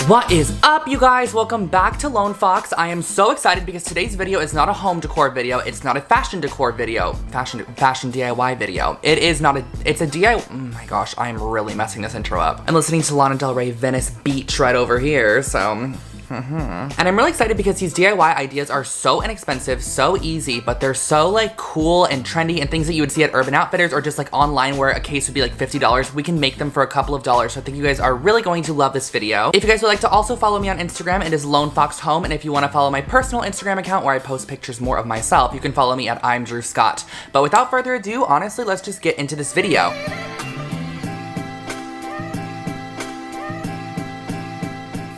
What is up, you guys? Welcome back to Lone Fox. I am so excited because today's video is not a home decor video. It's not a fashion decor video. Fashion DIY video. It's a DIY. Oh my gosh, I am really messing this intro up. I'm listening to Lana Del Rey Venice Beach right over here, so... And I'm really excited because these DIY ideas are so inexpensive, so easy, but they're so like cool and trendy and things that you would see at Urban Outfitters or just like online where a case would be like $50. We can make them for a couple of dollars. So I think you guys are really going to love this video. If you guys would like to also follow me on Instagram, it is Lone Fox Home. And if you want to follow my personal Instagram account where I post pictures more of myself, you can follow me at I'm Drew Scott. But without further ado, honestly, let's just get into this video.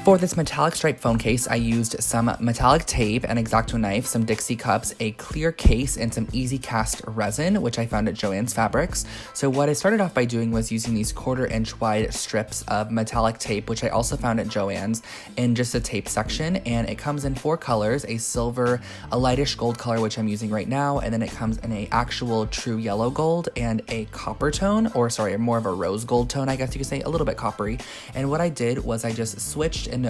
For this metallic stripe phone case, I used some metallic tape, an X-Acto knife, some Dixie cups, a clear case, and some easy cast resin, which I found at Joann's Fabrics. So what I started off by doing was using these 1/4 inch wide strips of metallic tape, which I also found at Joann's, in just a tape section. And it comes in 4 colors, a silver, a lightish gold color, which I'm using right now, and then it comes in a actual true yellow gold and a copper tone, or sorry, more of a rose gold tone, I guess you could say, a little bit coppery. And what I did was I just switched and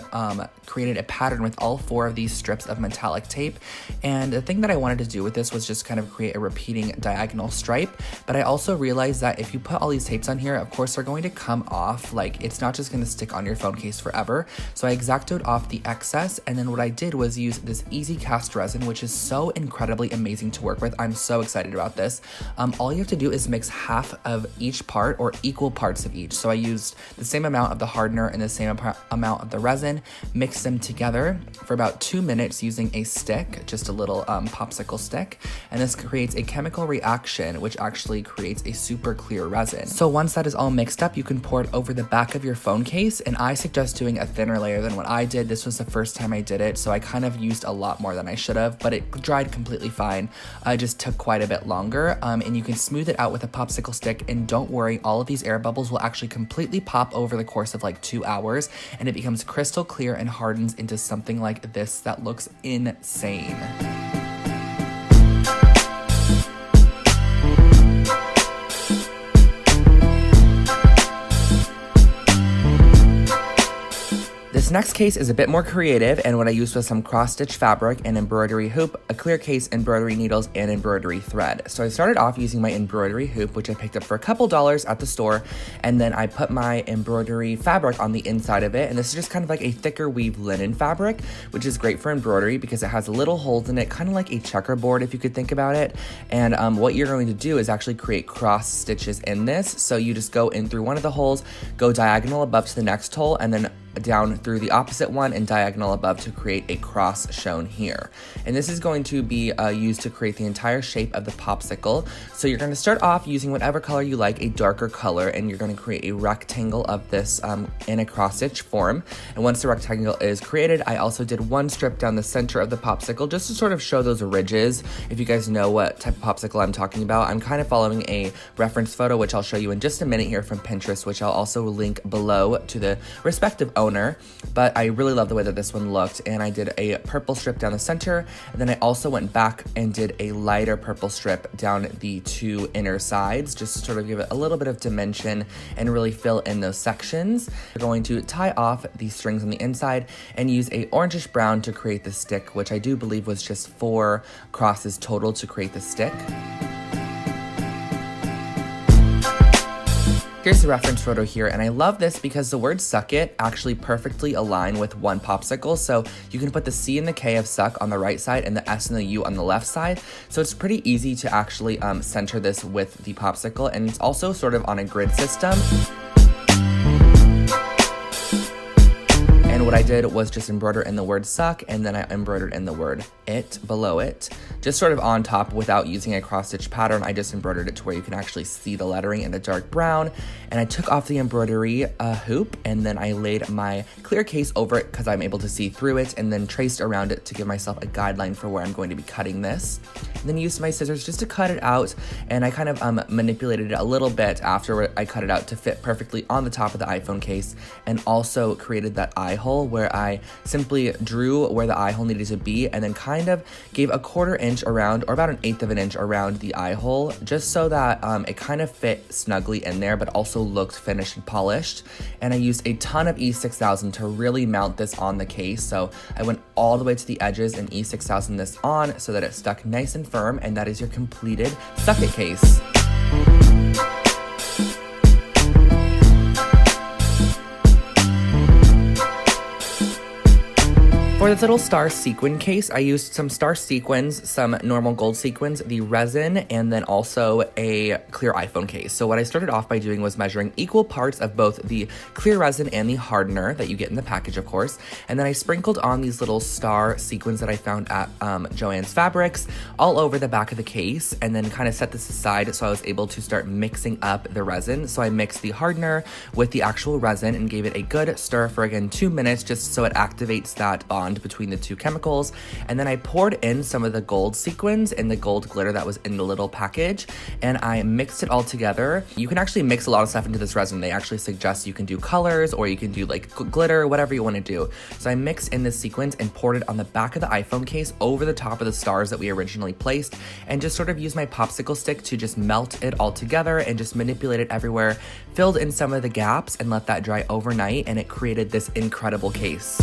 created a pattern with all 4 of these strips of metallic tape. And the thing that I wanted to do with this was just kind of create a repeating diagonal stripe. But I also realized that if you put all these tapes on here, of course they're going to come off. Like, it's not just going to stick on your phone case forever. So I X-Actoed off the excess, and then what I did was use this easy cast resin, which is so incredibly amazing to work with. I'm so excited about this. All you have to do is mix half of each part, or equal parts of each. So I used the same amount of the hardener and the same amount of the resin, mix them together for about 2 minutes using a stick, just a little popsicle stick, and this creates a chemical reaction which actually creates a super clear resin. So once that is all mixed up, you can pour it over the back of your phone case, and I suggest doing a thinner layer than what I did. This was the first time I did it, so I kind of used a lot more than I should have, but it dried completely fine. It just took quite a bit longer, and you can smooth it out with a popsicle stick, and don't worry, all of these air bubbles will actually completely pop over the course of like 2 hours, and it becomes crystal clear and hardens into something like this that looks insane. This next case is a bit more creative, and what I used was some cross-stitch fabric, an embroidery hoop, a clear case, embroidery needles, and embroidery thread. So I started off using my embroidery hoop, which I picked up for a couple dollars at the store, and then I put my embroidery fabric on the inside of it, and this is just kind of like a thicker weave linen fabric, which is great for embroidery because it has little holes in it, kind of like a checkerboard if you could think about it. And what you're going to do is actually create cross stitches in this. So you just go in through one of the holes, go diagonal above to the next hole, and then down through the opposite one and diagonal above to create a cross shown here. And this is going to be used to create the entire shape of the popsicle. So you're going to start off using whatever color you like, a darker color, and you're going to create a rectangle of this in a cross stitch form. And once the rectangle is created, I also did 1 strip down the center of the popsicle just to sort of show those ridges. If you guys know what type of popsicle I'm talking about, I'm kind of following a reference photo, which I'll show you in just a minute here from Pinterest, which I'll also link below to the respective owner. But I really love the way that this one looked, and I did a purple strip down the center, and then I also went back and did a lighter purple strip down the 2 inner sides just to sort of give it a little bit of dimension and really fill in those sections. We're going to tie off the strings on the inside and use a orangish brown to create the stick, which I do believe was just 4 crosses total to create the stick. Here's the reference photo here, and I love this because the words suck it actually perfectly align with one popsicle. So you can put the C and the K of suck on the right side and the S and the U on the left side. So it's pretty easy to actually center this with the popsicle, and it's also sort of on a grid system. And what I did was just embroider in the word suck, and then I embroidered in the word it below it, just sort of on top without using a cross stitch pattern. I just embroidered it to where you can actually see the lettering in the dark brown. And I took off the embroidery hoop, and then I laid my clear case over it because I'm able to see through it, and then traced around it to give myself a guideline for where I'm going to be cutting this. And then used my scissors just to cut it out, and I kind of manipulated it a little bit after I cut it out to fit perfectly on the top of the iPhone case, and also created that eye hole where I simply drew where the eye hole needed to be, and then kind of gave a 1/4 inch inch around, or about an eighth of an inch around the eye hole, just so that it kind of fit snugly in there, but also looked finished and polished. And I used a ton of E6000 to really mount this on the case. So I went all the way to the edges and E6000 this on so that it stuck nice and firm, and that is your completed Suck It case. For this little star sequin case, I used some star sequins, some normal gold sequins, the resin, and then also a clear iPhone case. So what I started off by doing was measuring equal parts of both the clear resin and the hardener that you get in the package, of course. And then I sprinkled on these little star sequins that I found at Joann's Fabrics all over the back of the case, and then kind of set this aside so I was able to start mixing up the resin. So I mixed the hardener with the actual resin and gave it a good stir for, again, 2 minutes, just so it activates that bond between the two chemicals. And then I poured in some of the gold sequins and the gold glitter that was in the little package, and I mixed it all together. You can actually mix a lot of stuff into this resin. They actually suggest you can do colors, or you can do like glitter, whatever you want to do. So I mixed in this sequins and poured it on the back of the iPhone case over the top of the stars that we originally placed, and just sort of used my popsicle stick to just melt it all together and just manipulate it everywhere, filled in some of the gaps and let that dry overnight, and it created this incredible case.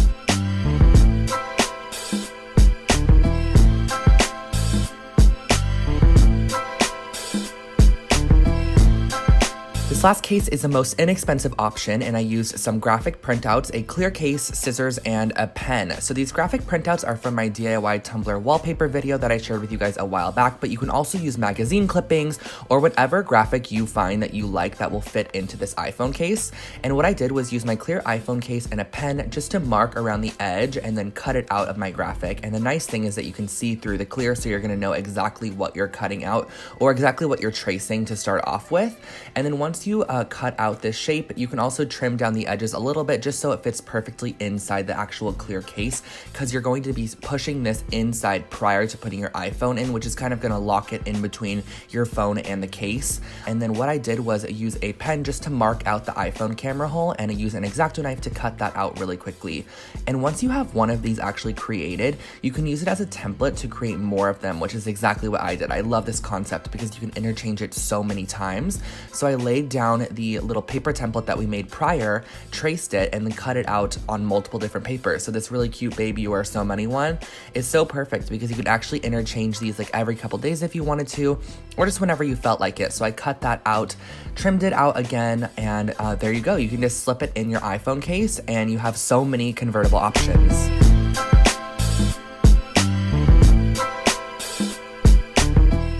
This last case is the most inexpensive option, and I used some graphic printouts, a clear case, scissors, and a pen. So these graphic printouts are from my DIY Tumblr wallpaper video that I shared with you guys a while back, but you can also use magazine clippings or whatever graphic you find that you like that will fit into this iPhone case. And what I did was use my clear iPhone case and a pen just to mark around the edge and then cut it out of my graphic. And the nice thing is that you can see through the clear, so you're gonna know exactly what you're cutting out or exactly what you're tracing to start off with. And then once you cut out this shape, you can also trim down the edges a little bit just so it fits perfectly inside the actual clear case, because you're going to be pushing this inside prior to putting your iPhone in, which is kind of going to lock it in between your phone and the case. And then what I did was use a pen just to mark out the iPhone camera hole, and I use an X-Acto knife to cut that out really quickly. And once you have one of these actually created, you can use it as a template to create more of them, which is exactly what I did. I love this concept because you can interchange it so many times. So I laid down the little paper template that we made prior, traced it, and then cut it out on multiple different papers. So this really cute Baby You Are So Money one is so perfect because you could actually interchange these like every couple days if you wanted to, or just whenever you felt like it. So I cut that out, trimmed it out again, and there you go. You can just slip it in your iPhone case, and you have so many convertible options.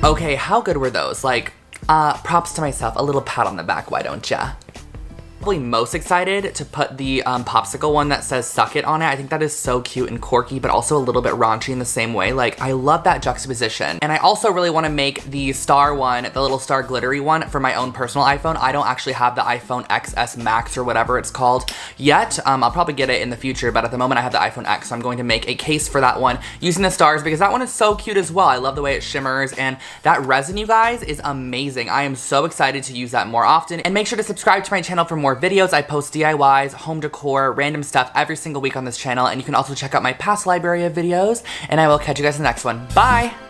Okay, how good were those? Like, props to myself, a little pat on the back, why don't ya? Probably most excited to put the popsicle one that says Suck It on it. I think that is so cute and quirky, but also a little bit raunchy in the same way. Like, I love that juxtaposition. And I also really want to make the star one, the little star glittery one, for my own personal iPhone. I don't actually have the iPhone XS Max or whatever it's called yet. I'll probably get it in the future, but at the moment I have the iPhone X, so I'm going to make a case for that one using the stars because that one is so cute as well. I love the way it shimmers, and that resin, you guys, is amazing. I am so excited to use that more often. And make sure to subscribe to my channel for more videos. I post DIYs, home decor, random stuff every single week on this channel, and you can also check out my past library of videos, and I will catch you guys in the next one. Bye!